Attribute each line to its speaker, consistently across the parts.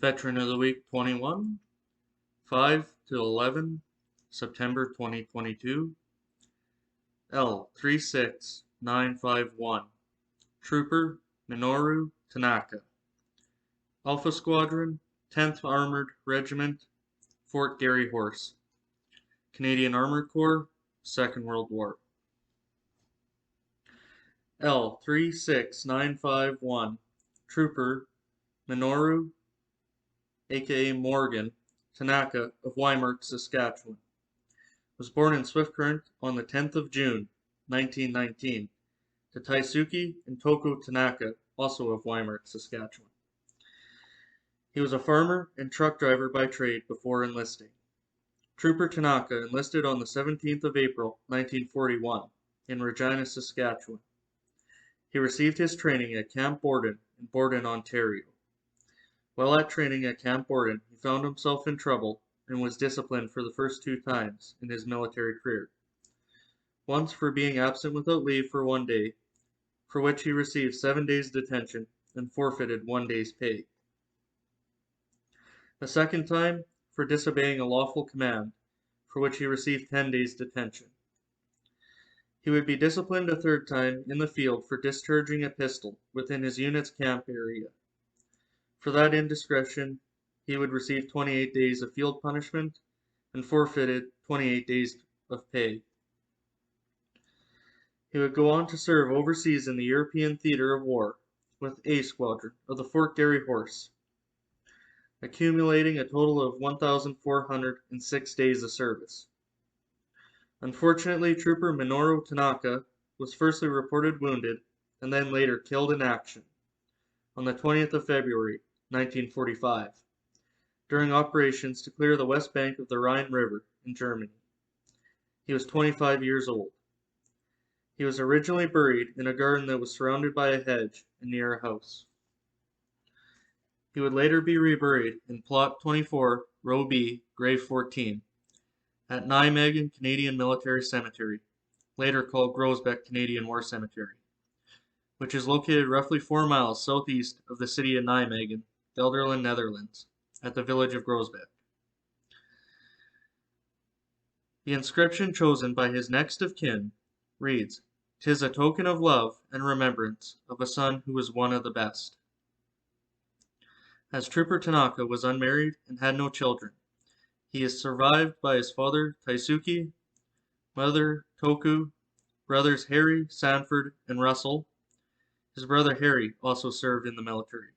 Speaker 1: Veteran of the Week 21, 5 to 11, September 2022. L36951, Trooper Minoru Tanaka, Alpha Squadron, 10th Armored Regiment, Fort Garry Horse, Canadian Armored Corps, Second World War. L36951, Trooper Minoru, aka Morgan, Tanaka of Wymark, Saskatchewan. Was born in Swift Current on the 10th of June, 1919, to Taisuke and Toko Tanaka, also of Wymark, Saskatchewan. He was a farmer and truck driver by trade before enlisting. Trooper Tanaka enlisted on the 17th of April, 1941, in Regina, Saskatchewan. He received his training at Camp Borden in Borden, Ontario. While at training at Camp Borden, he found himself in trouble and was disciplined for the first 2 times in his military career. Once for being absent without leave for 1 day, for which he received 7 days detention and forfeited 1 day's pay. The second time for disobeying a lawful command, for which he received 10 days detention. He would be disciplined a 3rd time in the field for discharging a pistol within his unit's camp area. For that indiscretion, he would receive 28 days of field punishment and forfeited 28 days of pay. He would go on to serve overseas in the European theater of war with A Squadron of the Fort Garry Horse, accumulating a total of 1,406 days of service. Unfortunately, Trooper Minoru Tanaka was firstly reported wounded and then later killed in action on the 20th of February, 1945, during operations to clear the west bank of the Rhine River in Germany. He was 25 years old. He was originally buried in a garden that was surrounded by a hedge and near a house. He would later be reburied in Plot 24, Row B, Grave 14, at Nijmegen Canadian Military Cemetery, later called Groesbeck Canadian War Cemetery, which is located roughly 4 miles southeast of the city of Nijmegen, Gelderland, Netherlands, at the village of Groesbeck. The inscription chosen by his next of kin reads, "'Tis a token of love and remembrance of a son who was one of the best." As Trooper Tanaka was unmarried and had no children, he is survived by his father Taisuke, mother Toku, brothers Harry, Sanford, and Russell. His brother Harry also served in the military,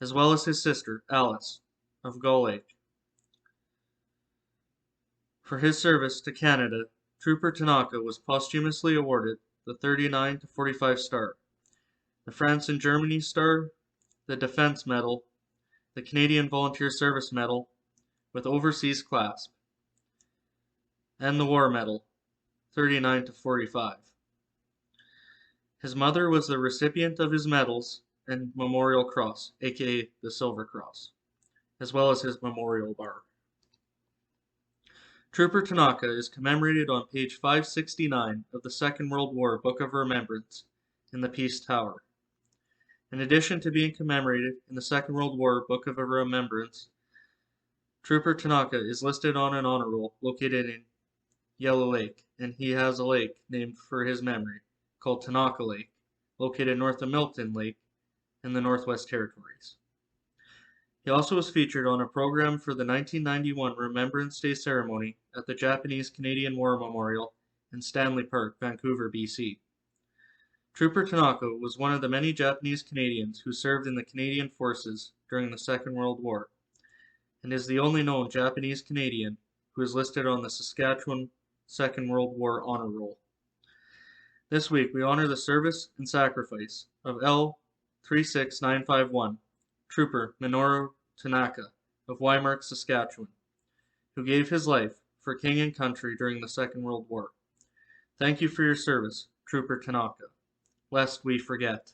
Speaker 1: as well as his sister Alice of Gull Lake. For his service to Canada, Trooper Tanaka was posthumously awarded the 39 to 45 Star, the France and Germany Star, the Defense Medal, the Canadian Volunteer Service Medal with Overseas Clasp, and the War Medal, 39 to 45. His mother was the recipient of his medals and Memorial Cross, aka the Silver Cross, as well as his memorial bar. Trooper Tanaka is commemorated on page 569 of the Second World War Book of Remembrance in the Peace Tower. In addition to being commemorated in the Second World War Book of Remembrance, Trooper Tanaka is listed on an honor roll located in Yellow Lake, and he has a lake named for his memory called Tanaka Lake, located north of Milton Lake in the Northwest Territories. He also was featured on a program for the 1991 Remembrance Day ceremony at the Japanese-Canadian War Memorial in Stanley Park, Vancouver, BC. Trooper Tanaka was one of the many Japanese Canadians who served in the Canadian Forces during the Second World War, and is the only known Japanese Canadian who is listed on the Saskatchewan Second World War Honor Roll. This week we honor the service and sacrifice of L36951, Trooper Minoru Tanaka of Wymark, Saskatchewan, who gave his life for King and country during the Second World War. Thank you for your service, Trooper Tanaka, lest we forget.